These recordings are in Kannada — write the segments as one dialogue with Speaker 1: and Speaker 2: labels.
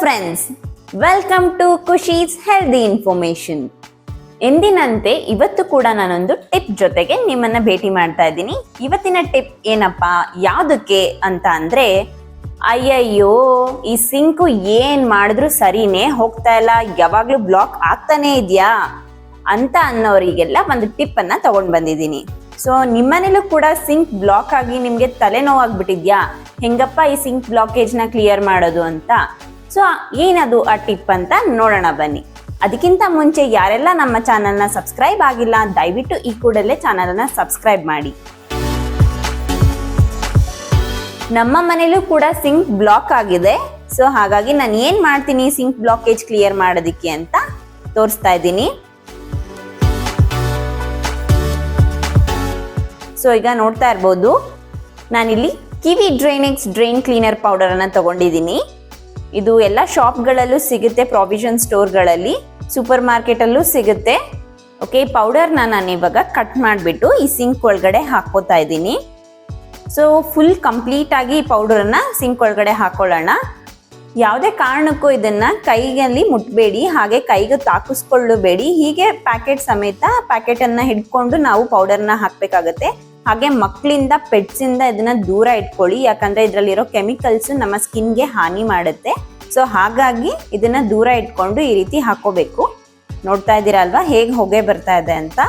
Speaker 1: Friends, welcome to Khushi's healthy information. ಎಂದಿನಂತೆ ಇವತ್ತು ಕೂಡ ನಾನೊಂದು ಟಿಪ್ ಜೊತೆಗೆ ನಿಮ್ಮನ್ನ ಭೇಟಿ ಮಾಡ್ತಾ ಇದ್ದೀನಿ. ಇವತ್ತಿನ ಟಿಪ್ ಏನಪ್ಪಾ, ಯಾವುದಕ್ಕೆ ಅಂತ ಅಂದ್ರೆ, ಅಯ್ಯಯ್ಯೋ ಈ ಸಿಂಕು ಏನ್ ಮಾಡಿದ್ರು ಸರಿನೇ ಹೋಗ್ತಾ ಇಲ್ಲ, ಯಾವಾಗ್ಲೂ ಬ್ಲಾಕ್ ಆಗ್ತಾನೆ ಇದೆಯಾ ಅಂತ ಅನ್ನೋರಿಗೆಲ್ಲ ಒಂದು ಟಿಪ್ ಅನ್ನ ತಗೊಂಡ್ ಬಂದಿದ್ದೀನಿ. ಸೊ ನಿಮ್ಮನೇಲೂ ಕೂಡ ಸಿಂಕ್ ಬ್ಲಾಕ್ ಆಗಿ ನಿಮ್ಗೆ ತಲೆನೋವಾಗ್ಬಿಟ್ಟಿದ್ಯಾ, ಹೆಂಗಪ್ಪ ಈ ಸಿಂಕ್ ಬ್ಲಾಕೇಜ್ ನ ಕ್ಲಿಯರ್ ಮಾಡೋದು ಅಂತ. ಸೊ ಏನದು ಆ ಟಿಪ್ ಅಂತ ನೋಡೋಣ ಬನ್ನಿ. ಅದಕ್ಕಿಂತ ಮುಂಚೆ ಯಾರೆಲ್ಲ ನಮ್ಮ ಚಾನಲ್ನ ಸಬ್ಸ್ಕ್ರೈಬ್ ಆಗಿಲ್ಲ, ದಯವಿಟ್ಟು ಈ ಕೂಡಲೇ ಚಾನಲ್ನ ಸಬ್ಸ್ಕ್ರೈಬ್ ಮಾಡಿ. ನಮ್ಮ ಮನೇಲೂ ಕೂಡ ಸಿಂಕ್ ಬ್ಲಾಕ್ ಆಗಿದೆ. ಸೊ ಹಾಗಾಗಿ ನಾನು ಏನ್ ಮಾಡ್ತೀನಿ ಸಿಂಕ್ ಬ್ಲಾಕೇಜ್ ಕ್ಲಿಯರ್ ಮಾಡೋದಕ್ಕೆ ಅಂತ ತೋರಿಸ್ತಾ ಇದ್ದೀನಿ. ಸೊ ಈಗ ನೋಡ್ತಾ ಇರ್ಬೋದು, ನಾನಿಲ್ಲಿ ಕಿವಿ ಡ್ರೈನೆಕ್ಸ್ ಡ್ರೈನ್ ಕ್ಲೀನರ್ ಪೌಡರ್ ಅನ್ನ ತಗೊಂಡಿದ್ದೀನಿ. ಇದು ಎಲ್ಲ ಶಾಪ್ಗಳಲ್ಲೂ ಸಿಗುತ್ತೆ, ಪ್ರಾವಿಷನ್ ಸ್ಟೋರ್ಗಳಲ್ಲಿ, ಸೂಪರ್ ಮಾರ್ಕೆಟಲ್ಲೂ ಸಿಗುತ್ತೆ. ಓಕೆ, ಪೌಡರ್ನ ನಾನು ಇವಾಗ ಕಟ್ ಮಾಡಿಬಿಟ್ಟು ಈ ಸಿಂಕ್ ಒಳಗಡೆ ಹಾಕೋತಾ ಇದ್ದೀನಿ. ಸೊ ಫುಲ್ ಕಂಪ್ಲೀಟ್ ಆಗಿ ಈ ಪೌಡರನ್ನ ಸಿಂಕ್ ಒಳಗಡೆ ಹಾಕೊಳ್ಳೋಣ. ಯಾವುದೇ ಕಾರಣಕ್ಕೂ ಇದನ್ನ ಕೈಯಲ್ಲಿ ಮುಟ್ಬೇಡಿ, ಹಾಗೆ ಕೈಗೆ ತಾಕಿಸ್ಕೊಳ್ಳಬೇಡಿ. ಹೀಗೆ ಪ್ಯಾಕೆಟ್ ಸಮೇತ ಪ್ಯಾಕೆಟನ್ನು ಹಿಡ್ಕೊಂಡು ನಾವು ಪೌಡರ್ನ ಹಾಕಬೇಕಾಗತ್ತೆ. ಹಾಗೆ ಮಕ್ಕಳಿಂದ ಪೆಟ್ಸಿಂದ ಇದನ್ನ ದೂರ ಇಟ್ಕೊಳ್ಳಿ, ಯಾಕಂದ್ರೆ ಇದರಲ್ಲಿರೋ ಕೆಮಿಕಲ್ಸ್ ನಮ್ಮ ಸ್ಕಿನ್ಗೆ ಹಾನಿ ಮಾಡುತ್ತೆ. ಸೊ ಹಾಗಾಗಿ ಇದನ್ನ ದೂರ ಇಟ್ಕೊಂಡು ಈ ರೀತಿ ಹಾಕೋಬೇಕು. ನೋಡ್ತಾ ಇದ್ದೀರಾ ಅಲ್ವಾ ಹೇಗೆ ಹೊಗೆ ಬರ್ತಾ ಇದೆ ಅಂತ.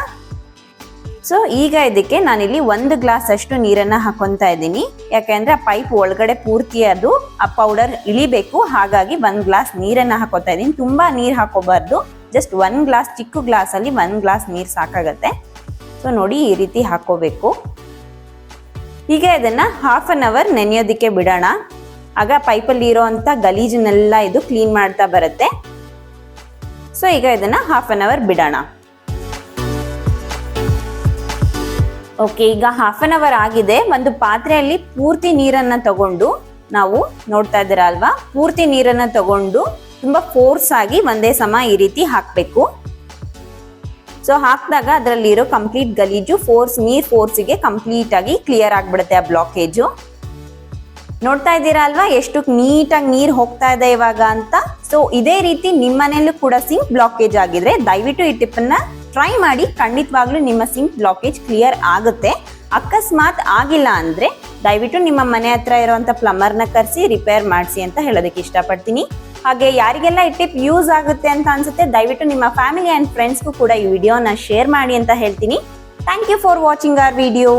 Speaker 1: ಸೊ ಈಗ ಇದಕ್ಕೆ ನಾನಿಲ್ಲಿ 1 ಗ್ಲಾಸ್ ಅಷ್ಟು ನೀರನ್ನ ಹಾಕೊಂತಾ ಇದ್ದೀನಿ, ಯಾಕೆಂದ್ರೆ ಆ ಪೈಪ್ ಒಳಗಡೆ ಪೂರ್ತಿ ಅದು ಆ ಪೌಡರ್ ಇಳಿಬೇಕು. ಹಾಗಾಗಿ 1 ಗ್ಲಾಸ್ ನೀರನ್ನ ಹಾಕೋತಾ ಇದ್ದೀನಿ. ತುಂಬಾ ನೀರು ಹಾಕೋಬಾರ್ದು, ಜಸ್ಟ್ 1 ಗ್ಲಾಸ್, ಚಿಕ್ಕ ಗ್ಲಾಸ್ ಅಲ್ಲಿ 1 ಗ್ಲಾಸ್ ನೀರು ಸಾಕಾಗತ್ತೆ. ಸೊ ನೋಡಿ ಈ ರೀತಿ ಹಾಕೋಬೇಕು. ಈಗ ಇದನ್ನ ಹಾಫ್ ಅನ್ ಅವರ್ ನೆನೆಯೋದಕ್ಕೆ ಬಿಡೋಣ. ಆಗ ಪೈಪಲ್ಲಿ ಇರೋಂಥ ಗಲೀಜನ್ನೆಲ್ಲ ಇದು ಕ್ಲೀನ್ ಮಾಡ್ತಾ ಬರುತ್ತೆ. ಸೊ ಈಗ ಇದನ್ನ ಹಾಫ್ ಅನ್ ಅವರ್ ಬಿಡೋಣ. ಓಕೆ, ಈಗ ಹಾಫ್ ಅನ್ ಅವರ್ ಆಗಿದೆ. ಒಂದು ಪಾತ್ರೆಯಲ್ಲಿ ಪೂರ್ತಿ ನೀರನ್ನ ತಗೊಂಡು, ನಾವು ನೋಡ್ತಾ ಇದ್ದೀರಾ ಅಲ್ವಾ, ಪೂರ್ತಿ ನೀರನ್ನ ತಗೊಂಡು ತುಂಬಾ ಫೋರ್ಸ್ ಆಗಿ ಒಂದೇ ಸಮ ಈ ರೀತಿ ಹಾಕ್ಬೇಕು. ಸೊ ಹಾಕಿದಾಗ ಅದರಲ್ಲಿರೋ ಕಂಪ್ಲೀಟ್ ಗಲೀಜು ನೀರ್ ಫೋರ್ಸಿಗೆ ಕಂಪ್ಲೀಟ್ ಆಗಿ ಕ್ಲಿಯರ್ ಆಗ್ಬಿಡುತ್ತೆ ಆ ಬ್ಲಾಕೇಜು. ನೋಡ್ತಾ ಇದ್ದೀರಾ ಅಲ್ವಾ ಎಷ್ಟು ನೀಟಾಗಿ ನೀರು ಹೋಗ್ತಾ ಇದೆ ಇವಾಗ ಅಂತ. ಸೊ ಇದೇ ರೀತಿ ನಿಮ್ಮ ಮನೆಯಲ್ಲೂ ಕೂಡ ಸಿಂಕ್ ಬ್ಲಾಕೇಜ್ ಆಗಿದ್ರೆ ದಯವಿಟ್ಟು ಈ ಟಿಪ್ ಅನ್ನ ಟ್ರೈ ಮಾಡಿ. ಖಂಡಿತವಾಗ್ಲೂ ನಿಮ್ಮ ಸಿಂಕ್ ಬ್ಲಾಕೇಜ್ ಕ್ಲಿಯರ್ ಆಗುತ್ತೆ. ಅಕಸ್ಮಾತ್ ಆಗಿಲ್ಲ ಅಂದ್ರೆ ದಯವಿಟ್ಟು ನಿಮ್ಮ ಮನೆ ಹತ್ರ ಇರುವಂತ ಪ್ಲಂಬರ್ನ ಕರೆಸಿ ರಿಪೇರ್ ಮಾಡಿಸಿ ಅಂತ ಹೇಳೋದಕ್ಕೆ ಇಷ್ಟಪಡ್ತೀನಿ. ಹಾಗೆ ಯಾರಿಗೆಲ್ಲ ಈ ಟಿಪ್ ಯೂಸ್ ಆಗುತ್ತೆ ಅಂತ ಅನ್ಸುತ್ತೆ, ದಯವಿಟ್ಟು ನಿಮ್ಮ ಫ್ಯಾಮಿಲಿ ಅಂಡ್ ಫ್ರೆಂಡ್ಸ್ಗೂ ಕೂಡ ಈ ವಿಡಿಯೋನ ಶೇರ್ ಮಾಡಿ ಅಂತ ಹೇಳ್ತೀನಿ. Thank you for watching our video.